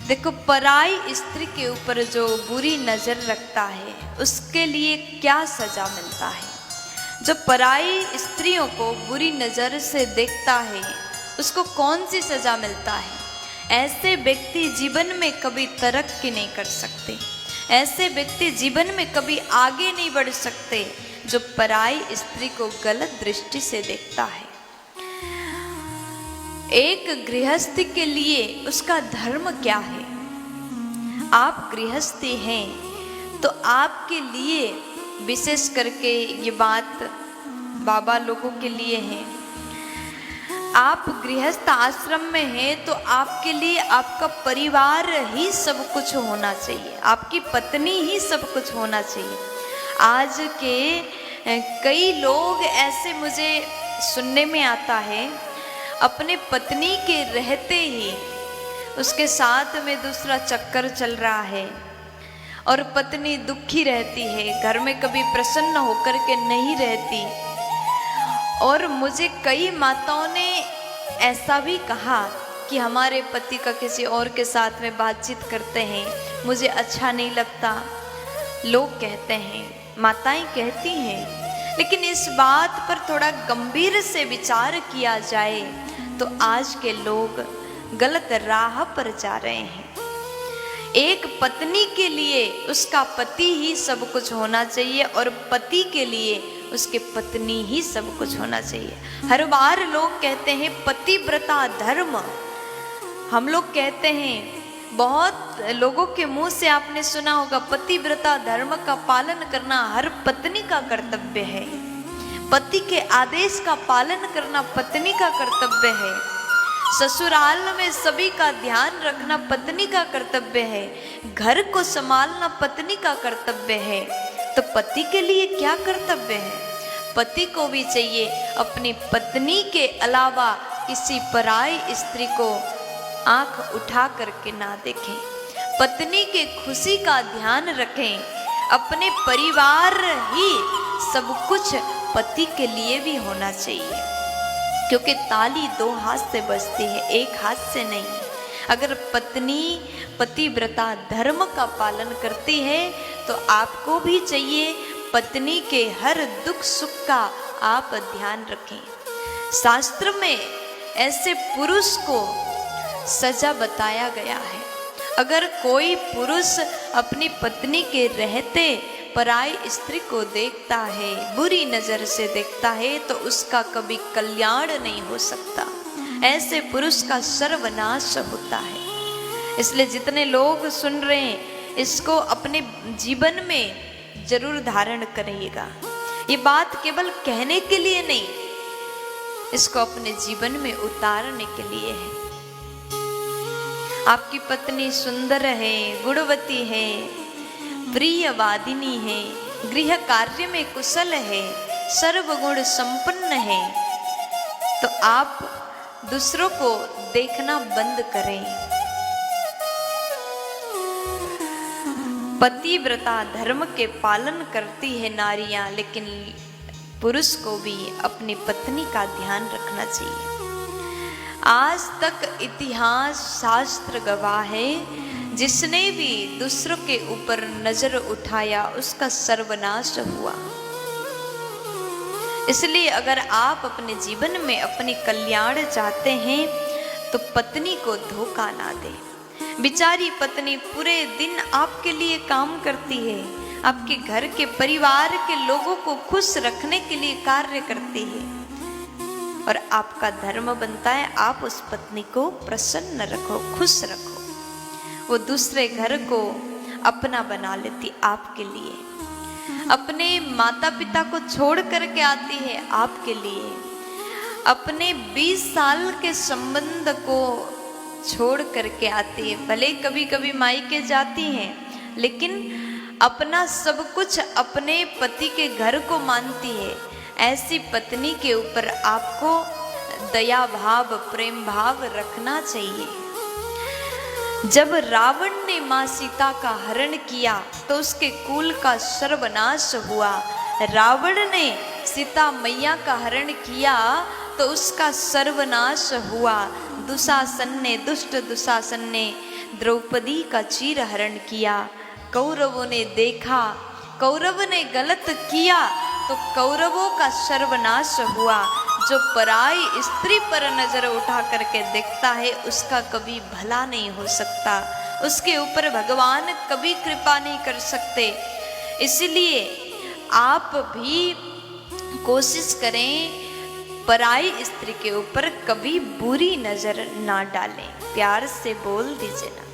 देखो, पराई स्त्री के ऊपर जो बुरी नजर रखता है उसके लिए क्या सजा मिलता है। जो पराई स्त्रियों को बुरी नजर से देखता है उसको कौन सी सजा मिलता है। ऐसे व्यक्ति जीवन में कभी तरक्की नहीं कर सकते, ऐसे व्यक्ति जीवन में कभी आगे नहीं बढ़ सकते जो पराई स्त्री को गलत दृष्टि से देखता है। एक गृहस्थ के लिए उसका धर्म क्या है। आप गृहस्थी हैं तो आपके लिए, विशेष करके ये बात बाबा लोगों के लिए है, आप गृहस्थ आश्रम में हैं तो आपके लिए आपका परिवार ही सब कुछ होना चाहिए, आपकी पत्नी ही सब कुछ होना चाहिए। आज के कई लोग ऐसे मुझे सुनने में आता है, अपने पत्नी के रहते ही उसके साथ में दूसरा चक्कर चल रहा है और पत्नी दुखी रहती है, घर में कभी प्रसन्न होकर के नहीं रहती। और मुझे कई माताओं ने ऐसा भी कहा कि हमारे पति का किसी और के साथ में बातचीत करते हैं, मुझे अच्छा नहीं लगता। लोग कहते हैं, माताएं कहती हैं, लेकिन इस बात पर थोड़ा गंभीर से विचार किया जाए तो आज के लोग गलत राह पर जा रहे हैं। एक पत्नी के लिए उसका पति ही सब कुछ होना चाहिए और पति के लिए उसके पत्नी ही सब कुछ होना चाहिए। हर बार लोग कहते हैं पतिव्रता धर्म, हम लोग कहते हैं, बहुत लोगों के मुंह से आपने सुना होगा, पतिव्रता धर्म का पालन करना हर पत्नी का कर्तव्य है। पति के आदेश का पालन करना पत्नी का कर्तव्य है। ससुराल में सभी का ध्यान रखना पत्नी का कर्तव्य है। घर को संभालना पत्नी का कर्तव्य है। तो पति के लिए क्या कर्तव्य है? पति को भी चाहिए अपनी पत्नी के अलावा किसी पराई स्त्री को आंख उठा करके ना देखें, पत्नी के खुशी का ध्यान रखें। अपने परिवार ही सब कुछ पति के लिए भी होना चाहिए, क्योंकि ताली दो हाथ से बजती है, एक हाथ से नहीं। अगर पत्नी पतिव्रता धर्म का पालन करती है तो आपको भी चाहिए पत्नी के हर दुख सुख का आप ध्यान रखें। शास्त्र में ऐसे पुरुष को सजा बताया गया है। अगर कोई पुरुष अपनी पत्नी के रहते पराई स्त्री को देखता है, बुरी नजर से देखता है, तो उसका कभी कल्याण नहीं हो सकता। ऐसे पुरुष का सर्वनाश होता है। इसलिए जितने लोग सुन रहे हैं इसको अपने जीवन में जरूर धारण करिएगा। ये बात केवल कहने के लिए नहीं, इसको अपने जीवन में उतारने के लिए है। आपकी पत्नी सुंदर है, गुणवती है, प्रियवादिनी है, गृह कार्य में कुशल है, सर्वगुण संपन्न है, तो आप दूसरों को देखना बंद करें। पतिव्रता धर्म के पालन करती है नारियां, लेकिन पुरुष को भी अपनी पत्नी का ध्यान रखना चाहिए। आज तक इतिहास शास्त्र गवाह है, जिसने भी दूसरों के ऊपर नजर उठाया उसका सर्वनाश हुआ। इसलिए अगर आप अपने जीवन में अपनी कल्याण चाहते हैं तो पत्नी को धोखा ना दें। बेचारी पत्नी पूरे दिन आपके लिए काम करती है, आपके घर के परिवार के लोगों को खुश रखने के लिए कार्य करती है, और आपका धर्म बनता है आप उस पत्नी को प्रसन्न रखो, खुश रखो। वो दूसरे घर को अपना बना लेती आपके लिए, अपने माता पिता को छोड़ करके आती है आपके लिए, अपने 20 साल के संबंध को छोड़ करके आती है। भले कभी कभी मायके जाती हैं, लेकिन अपना सब कुछ अपने पति के घर को मानती है। ऐसी पत्नी के ऊपर आपको दया भाव, प्रेम भाव रखना चाहिए। जब रावण ने मां सीता का हरण किया तो उसके कुल का सर्वनाश हुआ। रावण ने सीता मैया का हरण किया तो उसका सर्वनाश हुआ। दुष्ट दुशासन ने द्रौपदी का चीर हरण किया। कौरवों ने देखा, कौरव ने गलत किया तो कौरवों का सर्वनाश हुआ। जो पराई स्त्री पर नजर उठा करके देखता है उसका कभी भला नहीं हो सकता, उसके ऊपर भगवान कभी कृपा नहीं कर सकते। इसलिए आप भी कोशिश करें पराई स्त्री के ऊपर कभी बुरी नजर ना डालें। प्यार से बोल दीजिए ना।